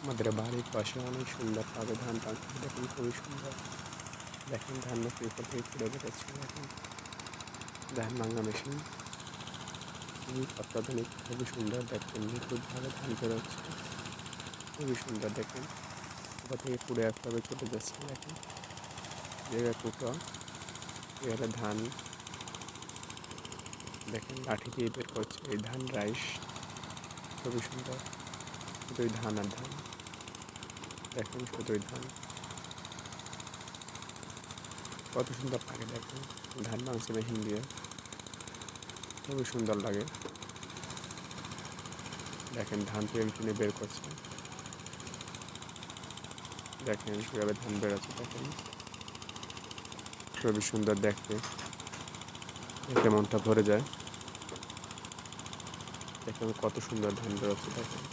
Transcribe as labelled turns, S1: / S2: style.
S1: আমাদের বাড়ির পাশে অনেক সুন্দরভাবে ধান টানছে, দেখুন খুবই সুন্দর। দেখেন ধান গাছের উপর থেকে খুঁড়ে বেরোচ্ছে, দেখেন ধান ভাঙা মেশিন খুবই অত্যাধুনিক, খুবই সুন্দর। দেখেন নিখুঁতভাবে ধান বেরোচ্ছে, খুবই সুন্দর। দেখেন ওপর থেকে খুঁড়ে একভাবে চলে যাচ্ছে, দেখেন জায়গায় টুকরা এখানে ধান। দেখেন লাঠি দিয়ে বের করছে এই ধান রাইস, খুবই সুন্দর। শুধুই ধান আর ধান, দেখেন শুধুই ধান, কত সুন্দর লাগে। দেখেন ধান ভাঙছে মেশিন দিয়ে, খুবই সুন্দর লাগে। দেখেন ধান টেনে টেনে বের করছে, দেখেন কীভাবে ধান বেরোচ্ছে। দেখেন খুবই সুন্দর দেখতে, দেখে মনটা ভরে যায়। দেখেন কত সুন্দর ধান বেরোচ্ছে, দেখেন।